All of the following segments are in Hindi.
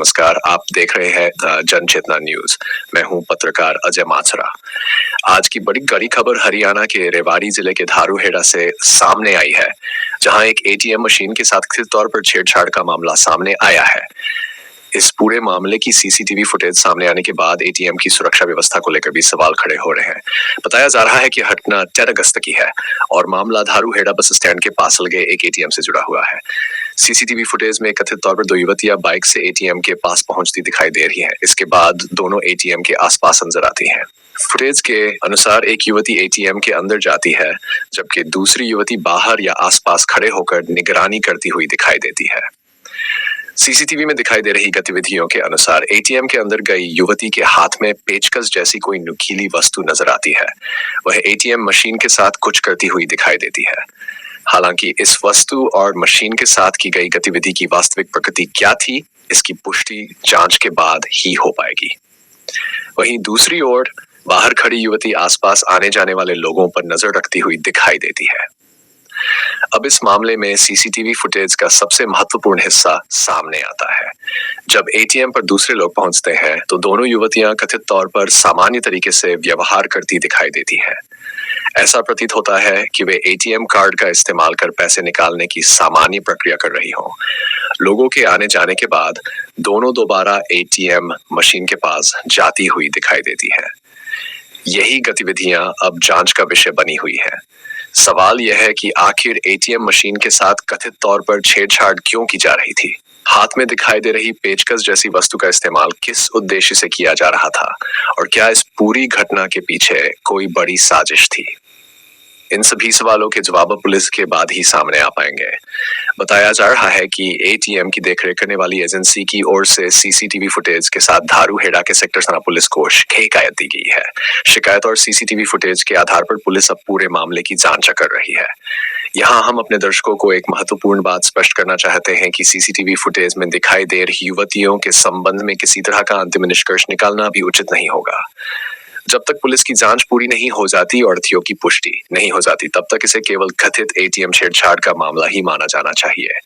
नमस्कार। आप देख रहे हैं जन चेतना न्यूज। मैं हूं पत्रकार अजय माचरा। आज की बड़ी कड़ी खबर हरियाणा के रेवाड़ी जिले के धारूहेड़ा से सामने आई है, जहां एक एटीएम मशीन के साथ कथित तौर पर छेड़छाड़ का मामला सामने आया है। इस पूरे मामले की सीसीटीवी फुटेज सामने आने के बाद एटीएम की सुरक्षा व्यवस्था को लेकर भी सवाल खड़े हो रहे हैं। बताया जा रहा है कि घटना 4 अगस्त की है और मामला धारूहेड़ा बस स्टैंड के पास लगे एक एटीएम से जुड़ा हुआ है। सीसीटीवी फुटेज में कथित तौर पर 2 युवतियां बाइक से एटीएम के पास पहुंचती दिखाई दे रही हैं। इसके बाद दोनों एटीएम के आसपास नजर आती हैं। फुटेज के अनुसार एक युवती एटीएम के अंदर जाती है, जबकि दूसरी युवती बाहर या आसपास खड़े होकर निगरानी करती हुई दिखाई देती है। सीसीटीवी में दिखाई दे रही गतिविधियों के अनुसार एटीएम के अंदर गई युवती के हाथ में पेचकस जैसी कोई नुकीली वस्तु नजर आती है। वह एटीएम मशीन के साथ कुछ करती हुई दिखाई देती है। हालांकि इस वस्तु और मशीन के साथ की गई गतिविधि की वास्तविक प्रकृति क्या थी, इसकी पुष्टि जांच के बाद ही हो पाएगी। वहीं दूसरी ओर बाहर खड़ी युवती आसपास आने जाने वाले लोगों पर नजर रखती हुई दिखाई देती है। अब इस मामले में सीसीटीवी फुटेज का सबसे महत्वपूर्ण हिस्सा सामने आता है। जब एटीएम पर दूसरे लोग पहुंचते हैं तो दोनों युवतियां कथित तौर पर सामान्य तरीके से व्यवहार करती दिखाई देती हैं। ऐसा प्रतीत होता है कि वे एटीएम कार्ड का इस्तेमाल कर पैसे निकालने की सामान्य प्रक्रिया कर रही हों। लोगों के आने जाने के बाद दोनों दोबारा एटीएम मशीन के पास जाती हुई दिखाई देती हैं। यही गतिविधियां अब जांच का विषय बनी हुई है। सवाल यह है कि आखिर एटीएम मशीन के साथ कथित तौर पर छेड़छाड़ क्यों की जा रही थी? हाथ में दिखाई दे रही पेचकस जैसी वस्तु का इस्तेमाल किस उद्देश्य से किया जा रहा था और क्या इस पूरी घटना के पीछे कोई बड़ी साजिश थी? इन सभी सवालों के जवाब पुलिस के बाद ही सामने आ पाएंगे। बताया जा रहा है कि एटीएम की देखरेख करने वाली एजेंसी की ओर से सीसीटीवी फुटेज के साथ धारूहेड़ा के सेक्टर थाना पुलिस को शिकायत दी गई है। शिकायत और सीसीटीवी फुटेज के आधार पर पुलिस अब पूरे मामले की जांच कर रही है। यहाँ हम अपने दर्शकों को एक महत्वपूर्ण बात स्पष्ट करना चाहते हैं कि सीसीटीवी फुटेज में दिखाई दे रही युवतियों के संबंध में किसी तरह का अंतिम निष्कर्ष निकालना भी उचित नहीं होगा। जब तक पुलिस की जांच पूरी नहीं हो जाती और तथ्यों की पुष्टि नहीं हो जाती, तब तक इसे केवल कथित एटीएम छेड़छाड़ का मामला ही माना जाना चाहिए।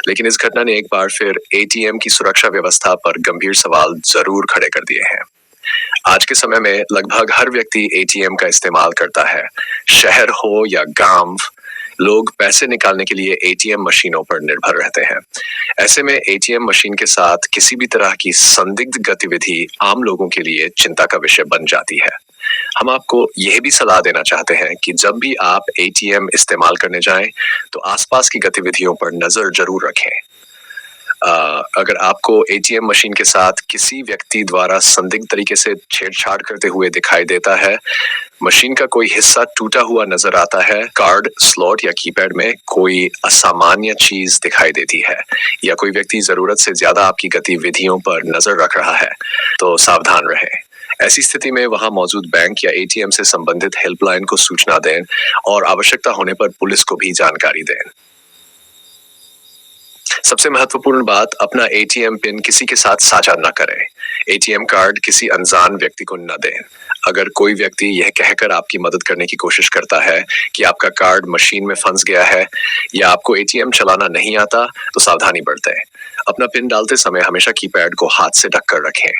लेकिन इस घटना ने एक बार फिर एटीएम की सुरक्षा व्यवस्था पर गंभीर सवाल जरूर खड़े कर दिए हैं। आज के समय में लगभग हर व्यक्ति एटीएम का इस्तेमाल करता है। शहर हो या गांव, लोग पैसे निकालने के लिए एटीएम मशीनों पर निर्भर रहते हैं। ऐसे में एटीएम मशीन के साथ किसी भी तरह की संदिग्ध गतिविधि आम लोगों के लिए चिंता का विषय बन जाती है। हम आपको यह भी सलाह देना चाहते हैं कि जब भी आप एटीएम इस्तेमाल करने जाएं, तो आसपास की गतिविधियों पर नजर जरूर रखें। अगर आपको एटीएम मशीन के साथ किसी व्यक्ति द्वारा संदिग्ध तरीके से छेड़छाड़ करते हुए दिखाई देता है, मशीन का कोई हिस्सा टूटा हुआ नजर आता है, कार्ड स्लॉट या कीपैड में कोई असामान्य चीज दिखाई देती है, या कोई व्यक्ति जरूरत से ज्यादा आपकी गतिविधियों पर नजर रख रहा है, तो सावधान रहें। ऐसी स्थिति में वहां मौजूद बैंक या एटीएम से संबंधित हेल्पलाइन को सूचना दें और आवश्यकता होने पर पुलिस को भी जानकारी दें। सबसे महत्वपूर्ण बात, अपना एटीएम पिन किसी के साथ साझा न करें। एटीएम कार्ड किसी अनजान व्यक्ति को न दें। अगर कोई व्यक्ति यह कहकर आपकी मदद करने की कोशिश करता है कि आपका कार्ड मशीन में फंस गया है या आपको एटीएम चलाना नहीं आता, तो सावधानी बरतें। अपना पिन डालते समय हमेशा कीपैड को हाथ से ढककर रखें।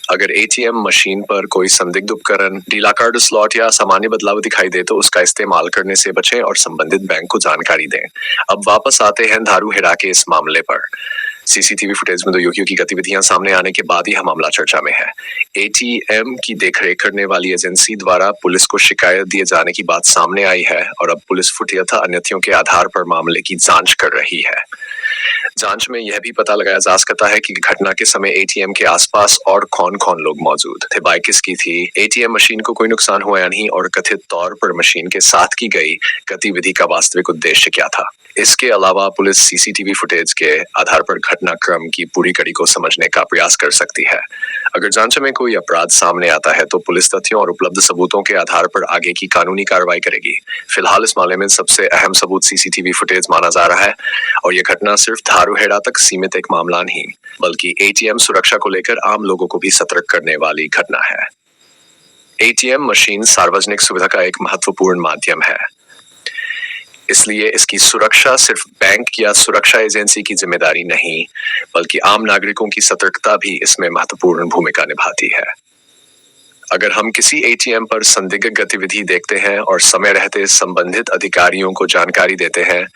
अगर एटीएम मशीन पर कोई संदिग्ध उपकरण, ढीला कार्ड स्लॉट या सामान्य बदलाव दिखाई दे तो उसका इस्तेमाल करने से बचें और संबंधित बैंक को जानकारी दें। अब वापस आते हैं धारूहेड़ा के इस मामले पर। सीसीटीवी फुटेज में 2 युवतियों की गतिविधियां सामने आने के बाद ही यह मामला चर्चा में है। एटीएम की देखरेख करने वाली एजेंसी द्वारा पुलिस को शिकायत दिए जाने की बात सामने आई है और अब पुलिस फुटेज तथा अन्य तथ्यों के आधार पर मामले की जांच कर रही है। जांच में यह भी पता लगाया जा सकता है कि घटना के समय एटीएम के आसपास और कौन-कौन लोग मौजूद थे, बाइक किसकी थी, एटीएम मशीन को कोई नुकसान हुआ या नहीं, और कथित तौर पर मशीन के साथ की गई गतिविधि का वास्तविक उद्देश्य क्या था। इसके अलावा पुलिस सीसीटीवी फुटेज के आधार पर घटनाक्रम की पूरी कड़ी को समझने का प्रयास कर सकती है। अगर जांच में कोई अपराध सामने आता है तो पुलिस तथ्यों और उपलब्ध सबूतों के आधार पर आगे की कानूनी कार्रवाई करेगी। फिलहाल इस मामले में सबसे अहम सबूत सीसीटीवी फुटेज माना जा रहा है और यह घटना सिर्फ धारूहेड़ा तक सीमित एक मामला नहीं, बल्कि एटीएम सुरक्षा को लेकर आम लोगों को भी सतर्क करने वाली घटना है। एटीएम मशीन सार्वजनिक सुविधा का एक महत्वपूर्ण माध्यम है। इसलिए इसकी सुरक्षा सिर्फ बैंक या सुरक्षा एजेंसी की जिम्मेदारी नहीं, बल्कि आम नागरिकों की सतर्कता भी इसमें महत्वपूर्ण भूमिका निभाती है। अगर हम किसी एटीएम पर संदिग्ध गतिविधि देखते हैं और समय रहते संबंधित अधिकारियों को जानकारी देते हैं,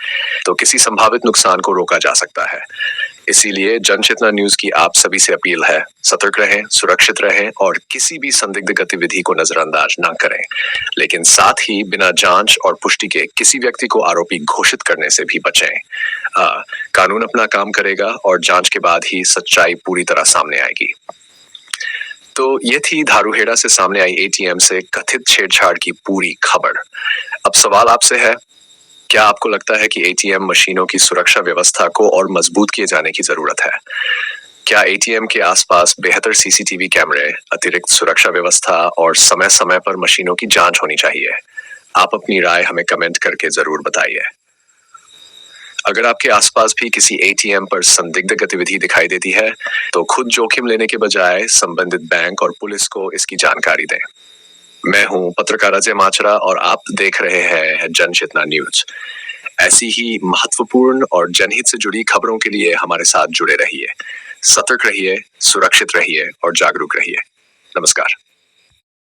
तो किसी संभावित नुकसान को रोका जा सकता है। इसीलिए जनचेतना न्यूज की आप सभी से अपील है, सतर्क रहें, सुरक्षित रहें और किसी भी संदिग्ध गतिविधि को नजरअंदाज ना करें। लेकिन साथ ही बिना जांच और पुष्टि के किसी व्यक्ति को आरोपी घोषित करने से भी बचें। कानून अपना काम करेगा और जांच के बाद ही सच्चाई पूरी तरह सामने आएगी। तो ये थी धारूहेड़ा से सामने आई एटीएम से कथित छेड़छाड़ की पूरी खबर। अब सवाल आपसे है, क्या आपको लगता है कि एटीएम मशीनों की सुरक्षा व्यवस्था को और मजबूत किए जाने की जरूरत है? क्या एटीएम के आसपास बेहतर सीसीटीवी कैमरे, अतिरिक्त सुरक्षा व्यवस्था और समय समय पर मशीनों की जांच होनी चाहिए? आप अपनी राय हमें कमेंट करके जरूर बताइए। अगर आपके आसपास भी किसी एटीएम पर संदिग्ध गतिविधि दिखाई देती है, तो खुद जोखिम लेने के बजाय संबंधित बैंक और पुलिस को इसकी जानकारी दें। मैं हूं पत्रकार अजय माचरा और आप देख रहे हैं जनचेतना न्यूज। ऐसी ही महत्वपूर्ण और जनहित से जुड़ी खबरों के लिए हमारे साथ जुड़े रहिए। सतर्क रहिए, सुरक्षित रहिए और जागरूक रहिए। नमस्कार।